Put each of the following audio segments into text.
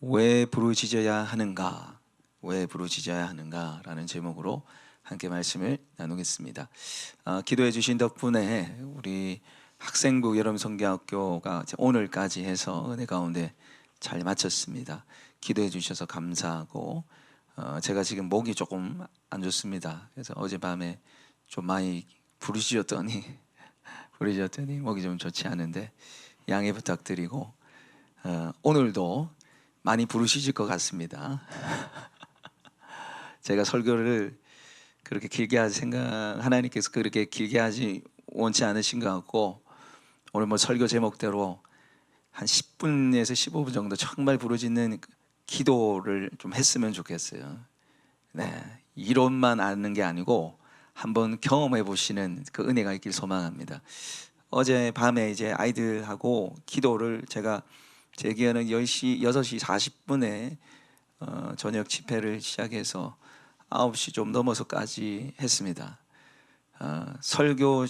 왜 부르짖어야 하는가? 왜 부르짖어야 하는가? 라는 제목으로 함께 말씀을 나누겠습니다. 기도해 주신 덕분에 우리 학생부 여름성경학교가 오늘까지 해서 은혜 가운데 잘 마쳤습니다. 기도해 주셔서 감사하고 제가 지금 목이 조금 안 좋습니다. 그래서 어젯밤에 좀 많이 부르짖었더니 목이 좀 좋지 않은데 양해 부탁드리고 오늘도 많이 부르짖을 것 같습니다. 제가 설교를 그렇게 길게 할 생각, 하나님께서 그렇게 길게 하지 원치 않으신 것 같고, 오늘 뭐 설교 제목대로 한 10분에서 15분 정도 정말 부르짖는 기도를 좀 했으면 좋겠어요. 네, 이론만 아는 게 아니고 한번 경험해 보시는 그 은혜가 있길 소망합니다. 어제 밤에 이제 아이들하고 기도를 제가 제 기억에는 6시 40분에 저녁 집회를 시작해서 9시 좀 넘어서까지 했습니다. 설교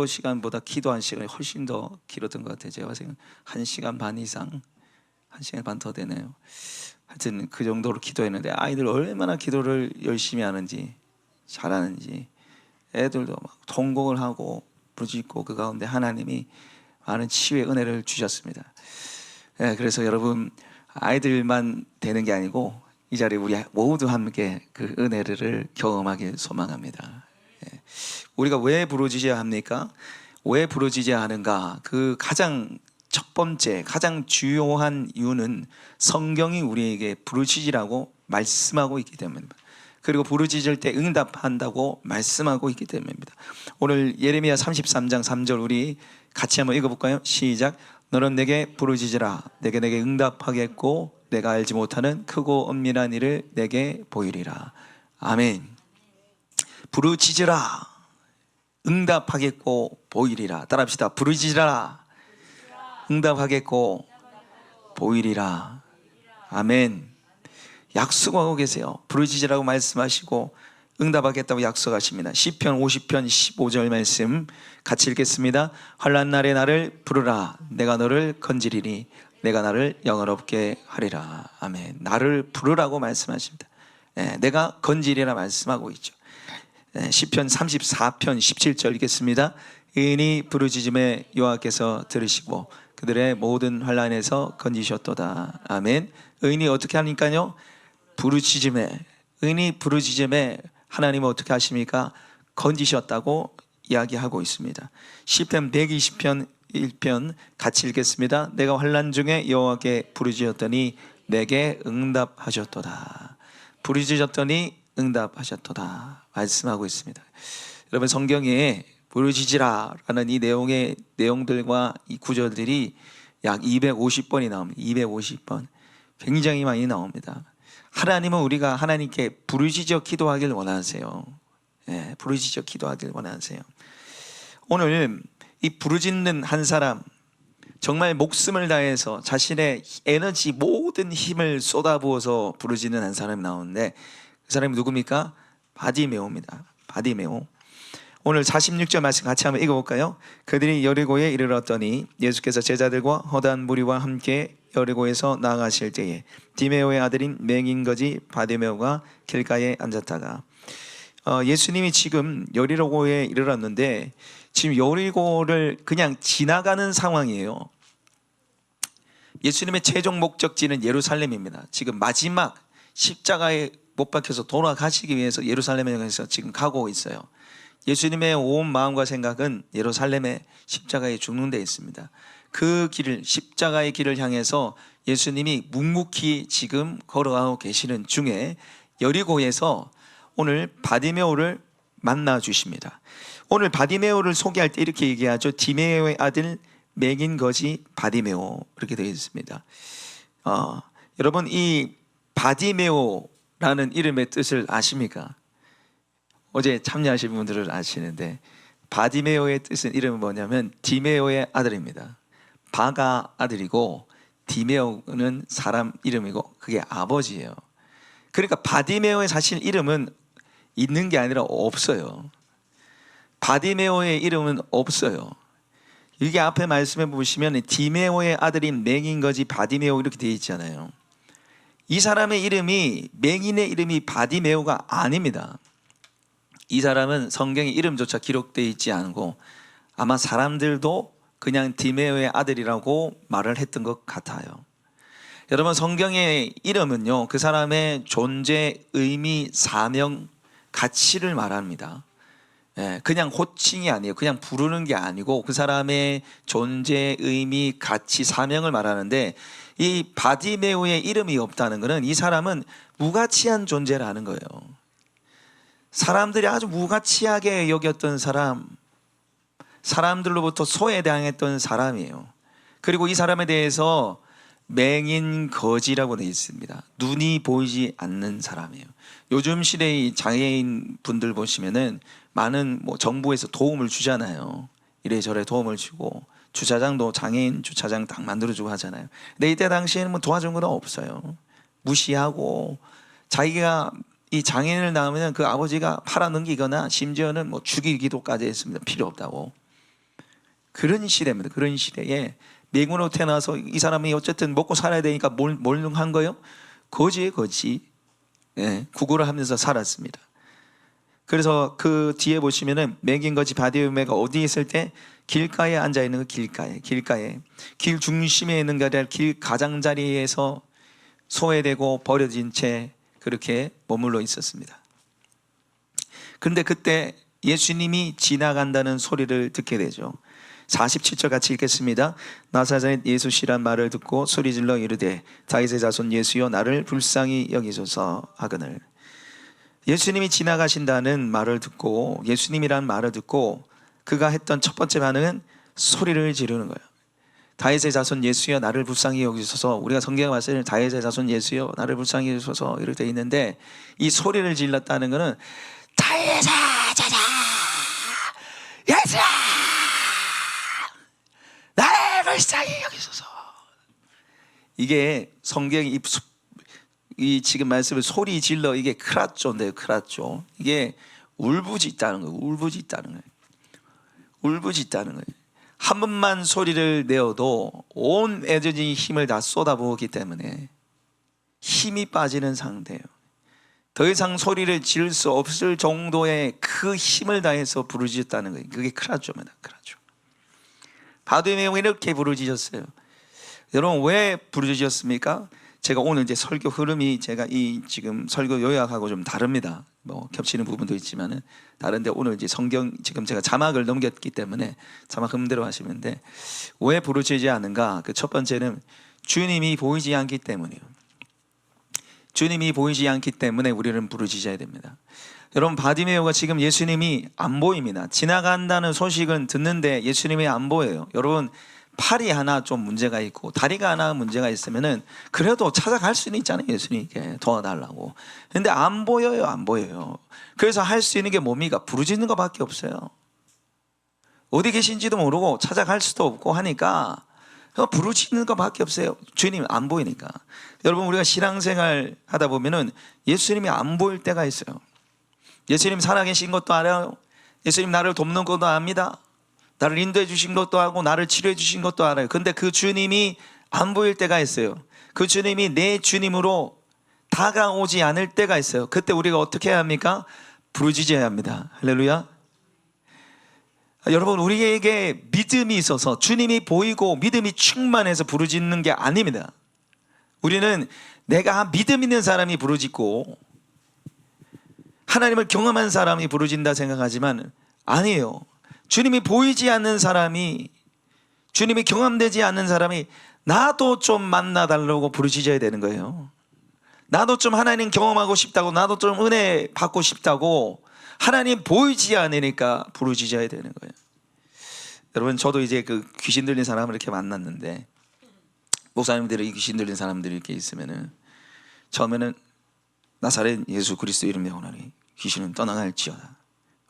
시간보다 기도한 시간이 훨씬 더 길었던 것 같아요. 제가 생각 1시간 반 이상, 1시간 반 더 되네요. 하여튼 그 정도로 기도했는데 아이들 얼마나 기도를 열심히 하는지, 잘하는지, 애들도 막 통곡을 하고 부르짖고 그 가운데 하나님이 많은 치유의 은혜를 주셨습니다. 네, 그래서 여러분 아이들만 되는 게 아니고 이 자리에 우리 모두 함께 그 은혜를 경험하길 소망합니다. 네. 우리가 왜 부르짖어야 합니까? 왜 부르짖어야 하는가? 그 가장 첫 번째, 가장 주요한 이유는 성경이 우리에게 부르짖으라고 말씀하고 있기 때문입니다. 그리고 부르짖을 때 응답한다고 말씀하고 있기 때문입니다. 오늘 예레미야 33장 3절 우리 같이 한번 읽어볼까요? 시작. 너는 내게 부르짖으라. 내게 응답하겠고 내가 알지 못하는 크고 엄밀한 일을 내게 보이리라. 아멘. 부르짖으라. 응답하겠고 보이리라. 따라합시다. 부르짖으라. 응답하겠고 보이리라. 아멘. 약속하고 계세요. 부르짖으라고 말씀하시고 응답하겠다고 약속하십니다. 시편 50편 15절 말씀 같이 읽겠습니다. 환난 날에 나를 부르라. 내가 너를 건지리니 내가 나를 영화롭게 하리라. 아멘. 나를 부르라고 말씀하십니다. 내가 건지리라 말씀하고 있죠. 시편 34편 17절 읽겠습니다. 의인이 부르짖음에 여호와께서 들으시고 그들의 모든 환난에서 건지셨도다. 아멘. 의인이 어떻게 하니까요? 의인이 부르짖음에 하나님은 어떻게 하십니까? 건지셨다고 이야기하고 있습니다. 시편 120편 1편 같이 읽겠습니다. 내가 환난 중에 여호와께 부르짖었더니 내게 응답하셨도다. 부르짖었더니 응답하셨도다 말씀하고 있습니다. 여러분 성경에 부르짖으라라는 이 내용들과 이 구절들이 약 250번이 나옵니다. 250번. 굉장히 많이 나옵니다. 하나님은 우리가 하나님께 부르짖어 기도하길 원하세요. 부르짖어 기도하길 원하세요. 오늘 이 부르짖는 한 사람, 정말 목숨을 다해서 자신의 에너지 모든 힘을 쏟아부어서 부르짖는 한 사람이 나오는데 그 사람이 누굽니까? 바디메오입니다. 바디메오. 오늘 46절 말씀 같이 한번 읽어볼까요? 그들이 여리고에 이르렀더니 예수께서 제자들과 허다한 무리와 함께 여리고에서 나아가실 때에 디메오의 아들인 맹인거지 바디메오가 길가에 앉았다가 예수님이 지금 여리고에 이르렀는데 지금 여리고를 그냥 지나가는 상황이에요. 예수님의 최종 목적지는 예루살렘입니다. 지금 마지막 십자가에 못 박혀서 돌아가시기 위해서 예루살렘에서 지금 가고 있어요. 예수님의 온 마음과 생각은 예루살렘의 십자가에 죽는 데 있습니다. 그 길을, 십자가의 길을 향해서 예수님이 묵묵히 지금 걸어가고 계시는 중에 여리고에서 오늘 바디메오를 만나 주십니다. 오늘 바디메오를 소개할 때 이렇게 얘기하죠. 디메오의 아들 맹인 거지 바디메오 이렇게 되어 있습니다. 여러분 이 바디메오라는 이름의 뜻을 아십니까? 어제 참여하신 분들은 아시는데 바디메오의 뜻은 이름은 뭐냐면 디메오의 아들입니다. 바가 아들이고 디메오는 사람 이름이고 그게 아버지예요. 그러니까 바디메오의 사실 이름은 있는 게 아니라 없어요. 바디메오의 이름은 없어요. 이게 앞에 말씀해 보시면 디메오의 아들인 맹인거지 바디메오 이렇게 되어 있잖아요. 이 사람의 이름이 맹인의 이름이 바디메오가 아닙니다. 이 사람은 성경에 이름조차 기록되어 있지 않고 아마 사람들도 그냥 디메오의 아들이라고 말을 했던 것 같아요. 여러분, 성경의 이름은요, 그 사람의 존재, 의미, 사명, 가치를 말합니다. 그냥 호칭이 아니에요. 그냥 부르는 게 아니고 그 사람의 존재, 의미, 가치, 사명을 말하는데, 이 바디메오의 이름이 없다는 것은 이 사람은 무가치한 존재라는 거예요. 사람들이 아주 무가치하게 여겼던 사람, 사람들로부터 소외당했던 사람이에요. 그리고 이 사람에 대해서 맹인 거지라고 되어 있습니다. 눈이 보이지 않는 사람이에요. 요즘 시대의 장애인 분들 보시면은 많은 정부에서 도움을 주잖아요. 이래저래 도움을 주고, 주차장도 장애인 주차장 딱 만들어주고 하잖아요. 근데 이때 당시에는 도와준 건 없어요. 무시하고, 자기가 이 장애인을 낳으면 그 아버지가 팔아넘기거나 심지어는 죽이기도까지 했습니다. 필요 없다고. 그런 시대입니다. 그런 시대에 맹인으로 태어나서 이 사람이 어쨌든 먹고 살아야 되니까 몰능한 거예요. 거지예요, 거지. 구걸을 하면서 살았습니다. 그래서 그 뒤에 보시면은 맹인 거지 바디메오가 어디에 있을 때 길가에 앉아 있는 거, 길가에 길 중심에 있는 게 아니라 길 가장자리에서 소외되고 버려진 채 그렇게 머물러 있었습니다. 그런데 그때 예수님이 지나간다는 소리를 듣게 되죠. 47절 같이 읽겠습니다. 나사렛 예수시란 말을 듣고 소리질러 이르되 다윗의 자손 예수여 나를 불쌍히 여기소서 하거늘. 예수님이 지나가신다는 말을 듣고, 예수님이라는 말을 듣고 그가 했던 첫 번째 반응은 소리를 지르는 거예요. 다윗의 자손 예수여 나를 불쌍히 여기소서. 우리가 성경에 봤을 때 다윗의 자손 예수여 나를 불쌍히 여기소서 이렇게 되어 있는데, 이 소리를 질렀다는 것은 다윗의 자손 예수여 나를 불쌍히 여기소서. 이게 성경이 이 지금 말씀을 소리 질러, 이게 크라쪼인데요. 크라쪼. 이게 울부짖다는 거예요. 울부짖다는 거예요. 한 번만 소리를 내어도 온 에너지 힘을 다 쏟아부었기 때문에 힘이 빠지는 상태예요. 더 이상 소리를 지를 수 없을 정도의 그 힘을 다해서 부르짖었다는 거예요. 그게 크라쪼입니다. 크라쪼. 바디메오가 이렇게 부르짖었어요. 여러분, 왜 부르짖었습니까? 제가 오늘 이제 설교 흐름이 제가 이 지금 설교 요약하고 좀 다릅니다. 겹치는 부분도 있지만은 다른데, 오늘 이제 성경 지금 제가 자막을 넘겼기 때문에 자막 흠대로 하시면 돼. 왜 부르짖지 않은가? 그 첫 번째는 주님이 보이지 않기 때문이에요. 주님이 보이지 않기 때문에 우리는 부르짖어야 됩니다. 여러분, 바디메오가 지금 예수님이 안 보입니다. 지나간다는 소식은 듣는데 예수님이 안 보여요. 여러분, 팔이 하나 좀 문제가 있고 다리가 하나 문제가 있으면은 그래도 찾아갈 수는 있잖아요. 예수님께 도와달라고. 근데 안 보여요. 안 보여요. 그래서 할 수 있는 게 뭡니까? 부르짖는 것밖에 없어요. 어디 계신지도 모르고 찾아갈 수도 없고 하니까 부르짖는 것밖에 없어요. 주님 안 보이니까. 여러분, 우리가 신앙생활 하다 보면은 예수님이 안 보일 때가 있어요. 예수님 살아계신 것도 알아요. 예수님 나를 돕는 것도 압니다. 나를 인도해 주신 것도 알고 나를 치료해 주신 것도 알아요. 근데 그 주님이 안 보일 때가 있어요. 그 주님이 내 주님으로 다가오지 않을 때가 있어요. 그때 우리가 어떻게 해야 합니까? 부르짖어야 합니다. 할렐루야. 여러분, 우리에게 믿음이 있어서 주님이 보이고 믿음이 충만해서 부르짖는 게 아닙니다. 우리는 내가 믿음 있는 사람이 부르짖고 하나님을 경험한 사람이 부르짖는다 생각하지만 아니에요. 주님이 보이지 않는 사람이, 주님이 경험되지 않는 사람이 나도 좀 만나달라고 부르짖어야 되는 거예요. 나도 좀 하나님 경험하고 싶다고, 나도 좀 은혜 받고 싶다고, 하나님 보이지 않으니까 부르짖어야 되는 거예요. 여러분, 저도 이제 그 귀신 들린 사람을 이렇게 만났는데, 목사님들이 귀신 들린 사람들이 이렇게 있으면은 처음에는 나사렛 예수 그리스도 이름에 오나니 귀신은 떠나갈지어다.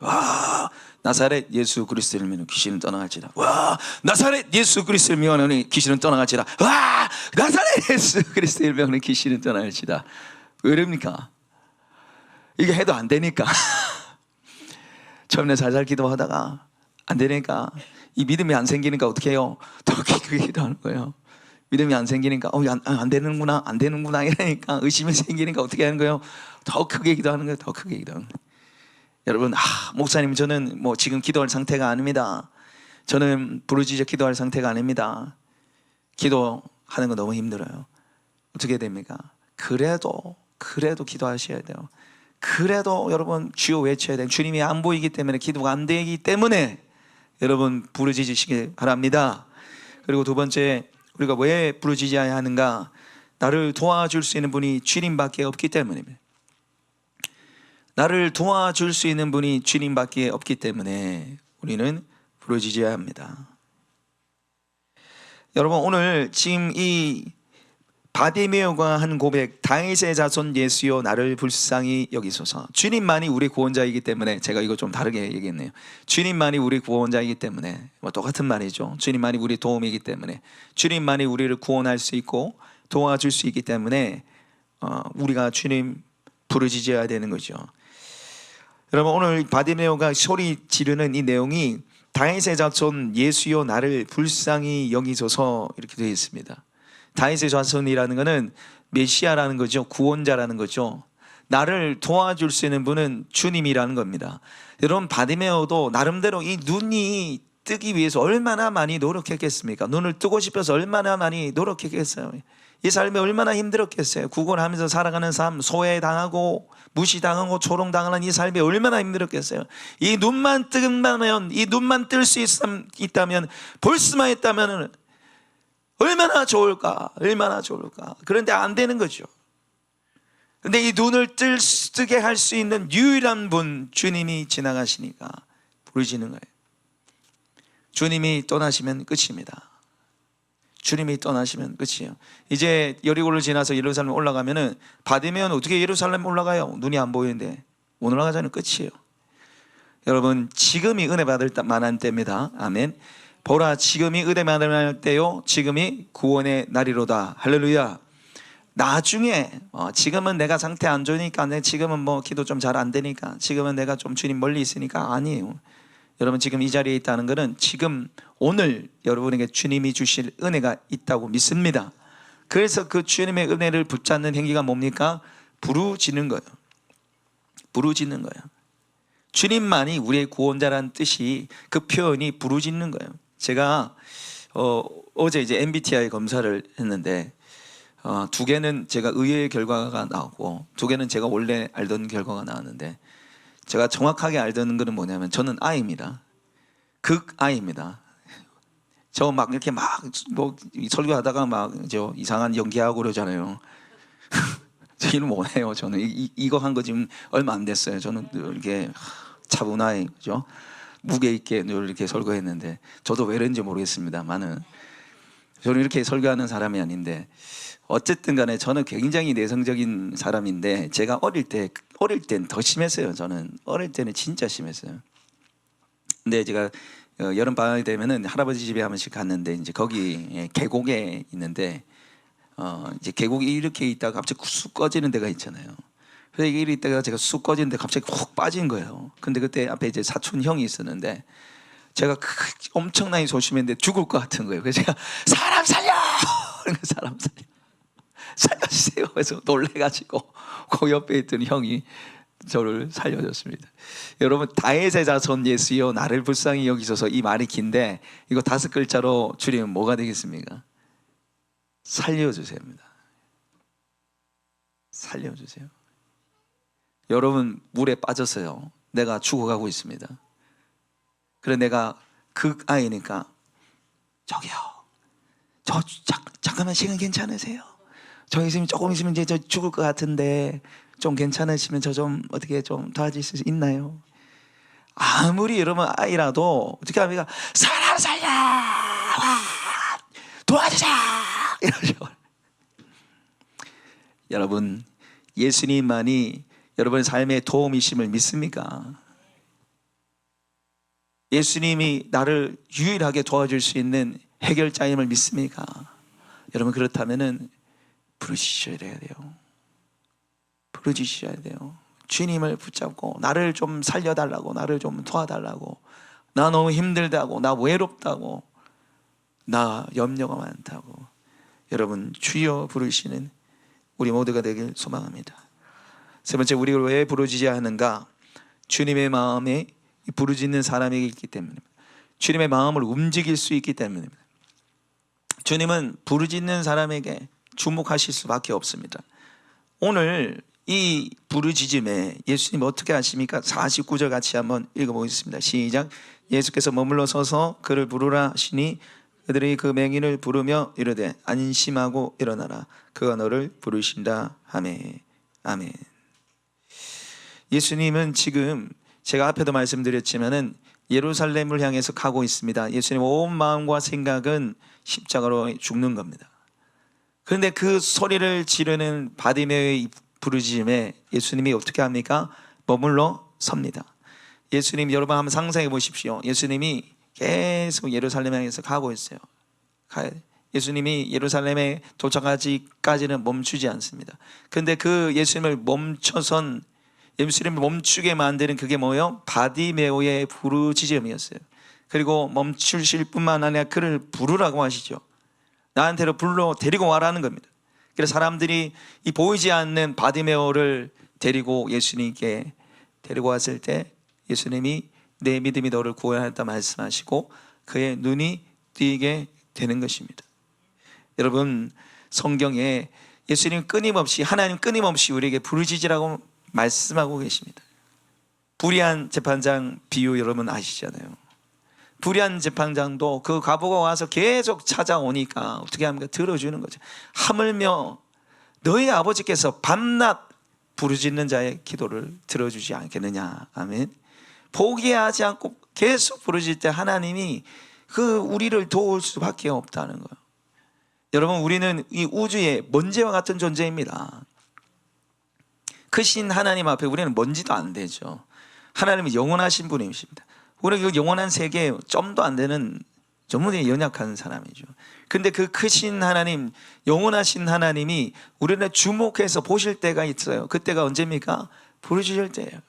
와, 나사렛 예수 그리스도 이름에 귀신은 떠나갈지다. 와, 나사렛 예수 그리스도 이름에 귀신은 떠나갈지다. 와, 나사렛 예수 그리스도 이름에 귀신은 떠나갈지다. 왜 이럽니까? 이게 해도 안 되니까. 처음에 살살 기도하다가 안 되니까, 이 믿음이 안 생기니까 어떻게 해요? 더 크게 기도하는 거예요. 믿음이 안 생기니까 안 되는구나 안 되는구나 이러니까 의심이 생기니까 어떻게 하는 거예요? 더 크게 기도하는 거예요. 더 크게 기도하는 거예요. 여러분, 목사님 저는 뭐 지금 기도할 상태가 아닙니다. 저는 부르짖어 기도할 상태가 아닙니다. 기도하는 거 너무 힘들어요. 어떻게 됩니까? 그래도 기도하셔야 돼요. 그래도 여러분 주여 외쳐야 돼요. 주님이 안 보이기 때문에 기도가 안 되기 때문에 여러분 부르짖으시기 바랍니다. 그리고 두 번째, 우리가 왜 부르짖어야 하는가? 나를 도와줄 수 있는 분이 주님밖에 없기 때문입니다. 나를 도와줄 수 있는 분이 주님밖에 없기 때문에 우리는 부르짖어야 합니다. 여러분, 오늘 지금 이 바디메오가 한 고백, 다윗의 자손 예수여 나를 불쌍히 여기소서. 주님만이 우리 구원자이기 때문에, 제가 이거 좀 다르게 얘기했네요. 주님만이 우리 구원자이기 때문에, 똑같은 말이죠. 주님만이 우리 도움이기 때문에, 주님만이 우리를 구원할 수 있고 도와줄 수 있기 때문에 우리가 주님 부르짖어야 되는 거죠. 여러분, 오늘 바디메오가 소리 지르는 이 내용이 다윗의 자손 예수여 나를 불쌍히 여기소서 이렇게 되어 있습니다. 다윗의 자손이라는 것은 메시아라는 거죠. 구원자라는 거죠. 나를 도와줄 수 있는 분은 주님이라는 겁니다. 여러분, 바디메오도 나름대로 이 눈이 뜨기 위해서 얼마나 많이 노력했겠습니까? 눈을 뜨고 싶어서 얼마나 많이 노력했겠어요. 이 삶이 얼마나 힘들었겠어요. 구걸하면서 살아가는 삶, 소외당하고 무시당하고 조롱당하는 이 삶이 얼마나 힘들었겠어요. 이 눈만 뜨면, 이 눈만 뜰 수 있다면, 볼 수만 있다면 얼마나 좋을까, 얼마나 좋을까. 그런데 안 되는 거죠. 그런데 이 눈을 뜨게 할 수 있는 유일한 분, 주님이 지나가시니까 부르짖는 거예요. 주님이 떠나시면 끝입니다. 주님이 떠나시면 끝이에요. 이제 여리고를 지나서 예루살렘 올라가면은, 바디메오는 어떻게 예루살렘 올라가요? 눈이 안 보이는데 못 올라가자는 끝이에요. 여러분, 지금이 은혜 받을 만한 때입니다. 아멘. 보라, 지금이 은혜 받을 만한 때요, 지금이 구원의 날이로다. 할렐루야. 나중에 지금은 내가 상태 안 좋으니까, 지금은 뭐 기도 좀 잘 안 되니까, 지금은 내가 좀 주님 멀리 있으니까, 아니에요. 여러분, 지금 이 자리에 있다는 것은 지금 오늘 여러분에게 주님이 주실 은혜가 있다고 믿습니다. 그래서 그 주님의 은혜를 붙잡는 행위가 뭡니까? 부르짖는 거예요. 부르짖는 거예요. 주님만이 우리의 구원자라는 뜻이, 그 표현이 부르짖는 거예요. 제가 어제 이제 MBTI 검사를 했는데, 두 개는 제가 의외의 결과가 나왔고, 두 개는 제가 원래 알던 결과가 나왔는데, 제가 정확하게 알던 것은 뭐냐면, 저는 I입니다. 극 I입니다. 저 막 이렇게 뭐 설교하다가 막 저 이상한 연기하고 그러잖아요. 저 이런 뭐해요. 저는 이거 한 거 지금 얼마 안 됐어요. 저는 이렇게 차분하게, 그죠? 무게 있게 이렇게 설교했는데, 저도 왜 그런지 모르겠습니다만은 저는 이렇게 설교하는 사람이 아닌데, 어쨌든 간에 저는 굉장히 내성적인 사람인데, 제가 어릴 땐 더 심했어요. 저는 어릴 때는 진짜 심했어요. 근데 제가 여름 방학이 되면은 할아버지 집에 한 번씩 갔는데, 이제 거기 계곡에 있는데, 이제 계곡이 이렇게 있다가 갑자기 쑥 꺼지는 데가 있잖아요. 그래서 이게 있다가 제가 쑥 꺼지는데 갑자기 훅 빠진 거예요. 근데 그때 앞에 이제 사촌 형이 있었는데, 제가 엄청나게 조심했는데 죽을 것 같은 거예요. 그래서 제가 사람 살려! 사람 살려주세요. 그래서 놀래가지고 그 옆에 있던 형이 저를 살려줬습니다. 여러분, 다윗의 자손 예수여 나를 불쌍히 여기소서, 이 말이 긴데 이거 5글자로 줄이면 뭐가 되겠습니까? 살려주세요입니다. 살려주세요. 여러분, 물에 빠졌어요. 내가 죽어가고 있습니다. 그래, 내가 극아이니까, 저기요, 저 잠깐만 시간 괜찮으세요? 저 있으면, 조금 있으면 이제 저 죽을 것 같은데 좀 괜찮으시면 저 좀 어떻게 좀 도와주실 수 있나요? 아무리 여러분 아이라도 어떻게 합니까? 사람 살려! 도와주자! 이러죠. 여러분, 예수님만이 여러분의 삶의 도움이심을 믿습니까? 예수님이 나를 유일하게 도와줄 수 있는 해결자임을 믿습니까? 여러분, 그렇다면은 부르짖으셔야 돼요. 부르짖으셔야 돼요. 주님을 붙잡고 나를 좀 살려달라고, 나를 좀 도와달라고, 나 너무 힘들다고, 나 외롭다고, 나 염려가 많다고. 여러분 주여 부르시는 우리 모두가 되길 소망합니다. 세 번째, 우리가 왜 부르짖어야 하는가? 주님의 마음에 부르짖는 사람에게 있기 때문입니다. 주님의 마음을 움직일 수 있기 때문입니다. 주님은 부르짖는 사람에게 주목하실 수밖에 없습니다. 오늘 이 부르짖음에 예수님 어떻게 하십니까? 49절 같이 한번 읽어보겠습니다. 시작. 예수께서 머물러 서서 그를 부르라 하시니 그들이 그 맹인을 부르며 이르되 안심하고 일어나라, 그가 너를 부르신다 하매. 아멘. 예수님은 지금 제가 앞에도 말씀드렸지만은 예루살렘을 향해서 가고 있습니다. 예수님 온 마음과 생각은 십자가로 죽는 겁니다. 그런데 그 소리를 지르는 바디메오의 부르짖음에 예수님이 어떻게 합니까? 머물러 섭니다. 예수님, 여러분 한번 상상해 보십시오. 예수님이 계속 예루살렘 향해서 가고 있어요. 예수님이 예루살렘에 도착하기까지는 멈추지 않습니다. 그런데 그 예수님을 예수님을 멈추게 만드는 그게 뭐예요? 바디메오의 부르짖음이었어요. 그리고 멈추실 뿐만 아니라 그를 부르라고 하시죠. 나한테로 불러 데리고 와라는 겁니다. 그래서 사람들이 이 보이지 않는 바디메오를 데리고 예수님께 데리고 왔을 때 예수님이 내 믿음이 너를 구원했다 말씀하시고 그의 눈이 띄게 되는 것입니다. 여러분, 성경에 예수님 끊임없이, 하나님 끊임없이 우리에게 부르짖으라고 말씀하고 계십니다. 불의한 재판장 비유 여러분 아시잖아요. 불의한 재판장도 그 과부가 와서 계속 찾아오니까 어떻게 합니까? 들어주는 거죠. 하물며 너희 아버지께서 밤낮 부르짖는 자의 기도를 들어주지 않겠느냐. 아멘. 포기하지 않고 계속 부르짖을 때 하나님이 우리를 도울 수밖에 없다는 거예요. 여러분, 우리는 이 우주의 먼지와 같은 존재입니다. 크신 하나님 앞에 우리는 먼지도 안 되죠. 하나님은 영원하신 분이십니다. 우리가 그 영원한 세계에 점도 안 되는 너무 연약한 사람이죠. 근데 그 크신 하나님, 영원하신 하나님이 우리를 주목해서 보실 때가 있어요. 그때가 언제입니까? 부르짖을 때예요.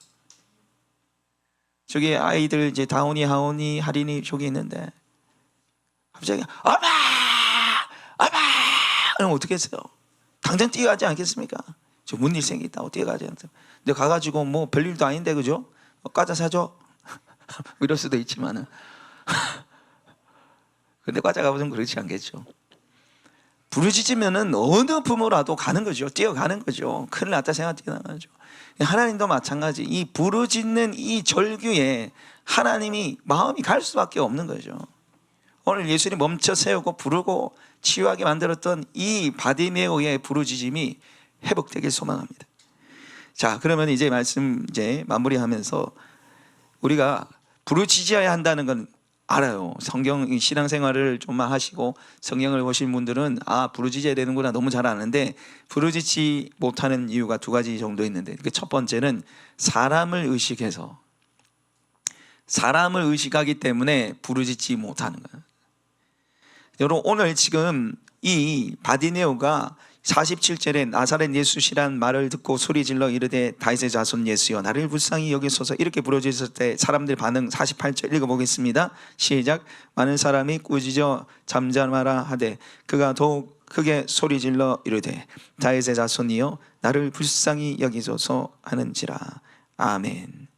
저기 아이들 이제 다운이, 하온이, 하린이 저기 있는데 갑자기 엄마! 엄마! 그럼 어떻게 했어요? 당장 뛰어가지 않겠습니까? 저 뭔 일 생겼다고 뛰어가지 않습니까? 근데 가가지고 뭐 별일도 아닌데 그죠? 과자 사줘? 이럴 수도 있지만은 근데 과자가 좀 그렇지 않겠죠. 부르짖으면은 어느 부모라도 가는 거죠. 뛰어가는 거죠. 큰일 났다 생각 뛰어나가죠. 하나님도 마찬가지. 이 부르짖는 이 절규에 하나님이 마음이 갈 수밖에 없는 거죠. 오늘 예수님 멈춰 세우고 부르고 치유하게 만들었던 이 바디메오의 부르짖음이 회복되길 소망합니다. 자, 그러면 이제 말씀 마무리하면서 우리가 부르짖어야 한다는 건 알아요. 성경 신앙생활을 좀만 하시고 성경을 보신 분들은 부르짖어야 되는구나 너무 잘 아는데, 부르짖지 못하는 이유가 두 가지 정도 있는데, 첫 번째는 사람을 의식해서, 사람을 의식하기 때문에 부르짖지 못하는 거예요. 여러분, 오늘 지금 이 바디메오가 47절에 나사렛 예수시란 말을 듣고 소리질러 이르되 다윗의 자손 예수여 나를 불쌍히 여기소서 이렇게 부르짖을 때 사람들 반응 48절 읽어보겠습니다. 시작. 많은 사람이 꾸짖어 잠잠하라 하되 그가 더욱 크게 소리질러 이르되 다윗의 자손이여 나를 불쌍히 여기소서 하는지라. 아멘.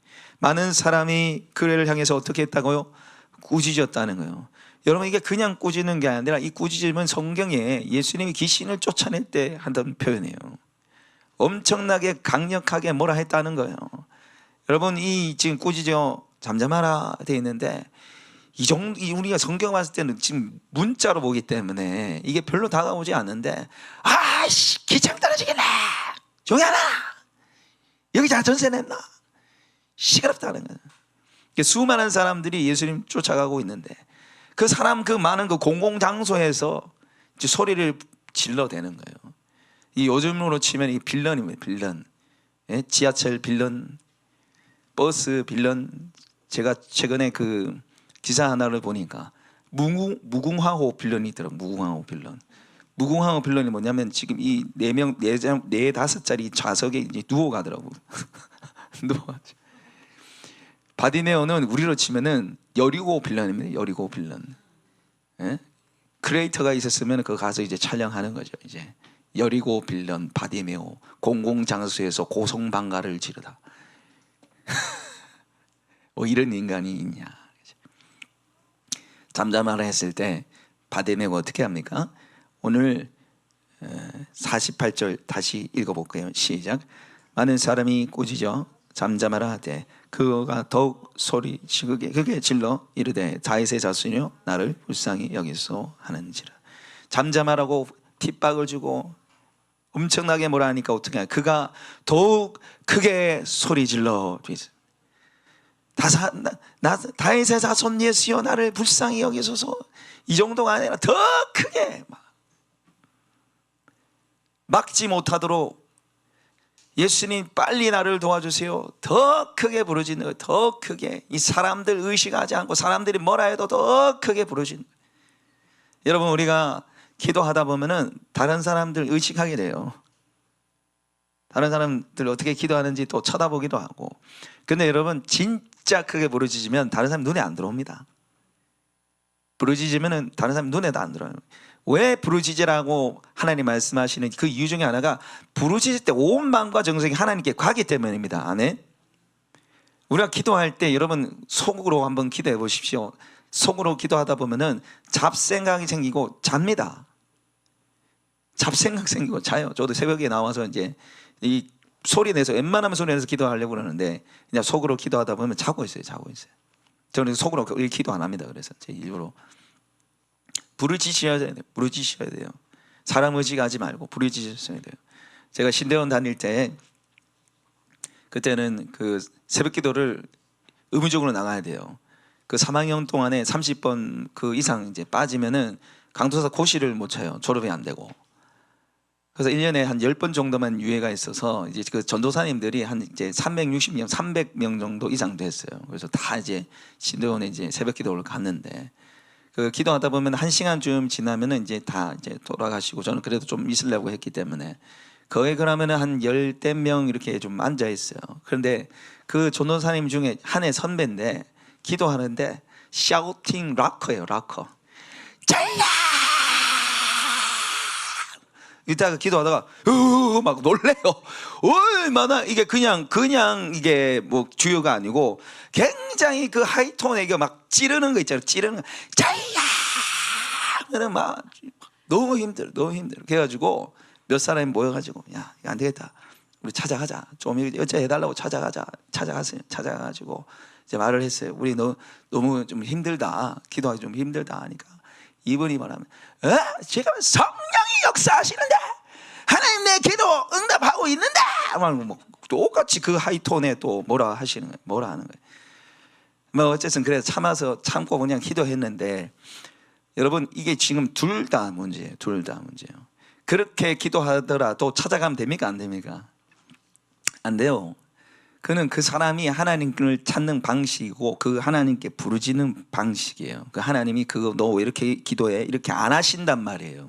많은 사람이 그를 향해서 어떻게 했다고요? 꾸짖었다는 거예요. 여러분, 이게 그냥 꾸짖는 게 아니라 이 꾸짖음은 성경에 예수님이 귀신을 쫓아낼 때 한다는 표현이에요. 엄청나게 강력하게 뭐라 했다는 거예요. 여러분, 이 지금 꾸짖어 잠잠하라 되어 있는데 우리가 성경 봤을 때는 지금 문자로 보기 때문에 이게 별로 다가오지 않는데 기창 떨어지겠네, 조용하라, 여기 다 전세 냈나, 시끄럽다는 거예요. 수많은 사람들이 예수님 쫓아가고 있는데 그 사람 그 많은 그 공공장소에서 소리를 질러대는 거예요. 이 요즘으로 치면 이 빌런입니다. 빌런. 예? 지하철 빌런, 버스 빌런. 제가 최근에 그 기사 하나를 보니까 무궁화호 빌런이 있더라고요. 무궁화호 빌런. 무궁화호 빌런이 뭐냐면 지금 이 4-5짜리 좌석에 이제 누워가더라고요. 누워가죠. 바디메오는 우리로 치면은 여리고 빌런입니다. 여리고 빌런. 예? 크리에이터가 있었으면 그 가서 이제 촬영하는 거죠. 이제 여리고 빌런 바디메오 공공장소에서 고성방가를 지르다. 뭐 이런 인간이 있냐. 잠잠하라 했을 때 바디메오가 어떻게 합니까? 오늘 48절 다시 읽어볼게요. 시작. 많은 사람이 꾸짖어 잠잠하라 하되 그가 더욱 소리치고 그게 질러 이르되 다윗의 자손이여 나를 불쌍히 여기소 하는지라. 잠잠하라고 핍박을 주고 엄청나게 뭐라 하니까 어떻게 하냐. 그가 더욱 크게 소리질러 다윗의 자손 예수여 나를 불쌍히 여기소서. 이 정도가 아니라 더 크게 막지 못하도록 예수님 빨리 나를 도와주세요. 더 크게 부르짖는 거예요. 더 크게. 이 사람들 의식하지 않고 사람들이 뭐라 해도 더 크게 부르짖는 거예요. 여러분 우리가 기도하다 보면은 다른 사람들 의식하게 돼요. 다른 사람들 어떻게 기도하는지 또 쳐다보기도 하고. 근데 여러분 진짜 크게 부르짖으면 다른 사람 눈에 안 들어옵니다. 부르짖으면은 다른 사람 눈에도 안 들어요. 왜 부르짖으라고 하나님 말씀하시는 그 이유 중에 하나가 부르짖을 때 온 마음과 정성이 하나님께 가기 때문입니다. 아멘. 우리가 기도할 때 여러분 속으로 한번 기도해 보십시오. 속으로 기도하다 보면은 잡생각이 생기고 잡니다. 잡생각 생기고 자요. 저도 새벽에 나와서 이제 이 소리 내서 웬만하면 소리 내서 기도하려고 그러는데 그냥 속으로 기도하다 보면 자고 있어요. 저는 속으로 기도 안 합니다. 그래서 제 일부러 부르짖으셔야 돼요. 부르짖으셔야 돼요. 사람 의식하지 말고 부르짖으셔야 돼요. 제가 신대원 다닐 때 그때는 그 새벽 기도를 의무적으로 나가야 돼요. 그 3학년 동안에 30번 그 이상 이제 빠지면은 강도사 고시를 못 쳐요. 졸업이 안 되고. 그래서 1년에 한 10번 정도만 유예가 있어서 이제 그 전도사님들이 한 이제 360명, 300명 정도 이상 됐어요. 그래서 다 이제 신대원에 이제 새벽 기도를 갔는데 그 기도하다 보면 1시간쯤 지나면은 이제 다 이제 돌아가시고 저는 그래도 좀 있으려고 했기 때문에 거기 그러면은 한 10대 명 이렇게 좀 앉아 있어요. 그런데 그 전도사님 중에 한 해 선배인데 기도하는데 샤우팅 락커예요. 락커. 잘라! 이따가 기도하다가 막 놀래요. 얼마나 이게 그냥 이게 뭐 주요가 아니고 굉장히 그 하이톤에게 막 찌르는 거 있잖아요. 찌르는 거. 자야! 막 너무 힘들어. 그래가지고 몇 사람이 모여가지고 야 이거 안 되겠다. 우리 찾아가자. 좀 어째 해달라고 찾아가가지고 이제 말을 했어요. 우리 너무 좀 힘들다. 기도하기 좀 힘들다 하니까 이분이 말하면 지금 성령이 역사하시는데 하나님 내 기도 응답하고 있는데 뭐 똑같이 그 하이톤에 또 뭐라 하시는 거예요. 뭐라 하는 거예요. 뭐 어쨌든 그래서 참고 그냥 기도했는데 여러분 이게 지금 둘 다 문제예요. 그렇게 기도하더라도 찾아가면 됩니까? 안 됩니까? 안 돼요. 그는 그 사람이 하나님을 찾는 방식이고 그 하나님께 부르짖는 방식이에요. 그 하나님이 그거 너 왜 이렇게 기도해? 이렇게 안 하신단 말이에요.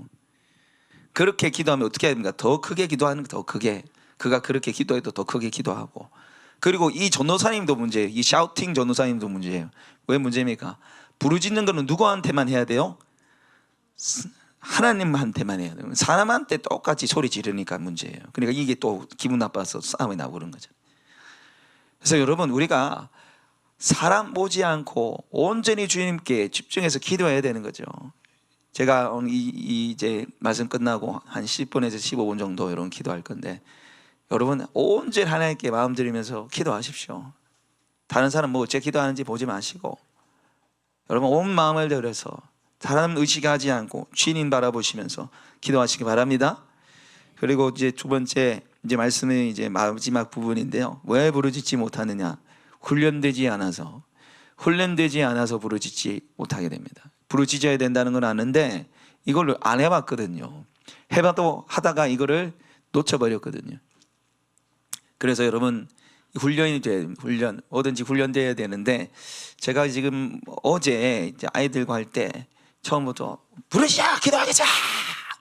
그렇게 기도하면 어떻게 해야 됩니까? 더 크게 기도하는 거 더 크게. 그가 그렇게 기도해도 더 크게 기도하고. 그리고 이 전도사님도 문제예요. 이 샤우팅 전도사님도 문제예요. 왜 문제입니까? 부르짖는 거는 누구한테만 해야 돼요? 하나님한테만 해야 돼요. 사람한테 똑같이 소리 지르니까 문제예요. 그러니까 이게 또 기분 나빠서 싸움이 나고 그런 거죠. 그래서 여러분 우리가 사람 보지 않고 온전히 주님께 집중해서 기도해야 되는 거죠. 제가 오늘 이제 말씀 끝나고 한 10분에서 15분 정도 여러분 기도할 건데 여러분 온전히 하나님께 마음 드리면서 기도하십시오. 다른 사람 뭐 어째 기도하는지 보지 마시고 여러분 온 마음을 들여서 사람 의식하지 않고 주님 바라보시면서 기도하시기 바랍니다. 그리고 이제 두 번째 이제 말씀의 이제 마지막 부분인데요. 왜 부르짖지 못하느냐? 훈련되지 않아서 부르짖지 못하게 됩니다. 부르짖어야 된다는 건 아는데 이걸 안 해봤거든요. 해봐도 하다가 이거를 놓쳐버렸거든요. 그래서 여러분 뭐든지 훈련돼야 되는데 제가 지금 어제 이제 아이들과 할 때 처음부터 부르짖어 기도하겠자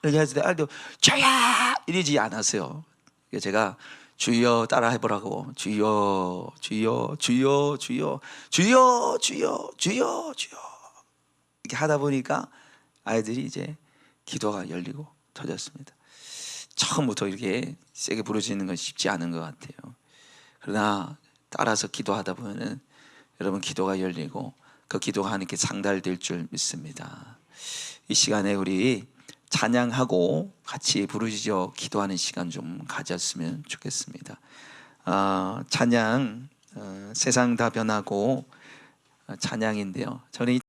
이렇게 했을 때 아이들 저야 이러지 않았어요. 제가 주여 따라 해보라고 주여 이렇게 하다 보니까 아이들이 이제 기도가 열리고 터졌습니다. 처음부터 이렇게 세게 부르짖는 건 쉽지 않은 것 같아요. 그러나 따라서 기도하다 보면은 여러분 기도가 열리고 그 기도가 하나님께 상달될 줄 믿습니다. 이 시간에 우리 찬양하고 같이 부르짖어 기도하는 시간 좀 가졌으면 좋겠습니다. 찬양 세상 다 변하고 찬양인데요. 저는 이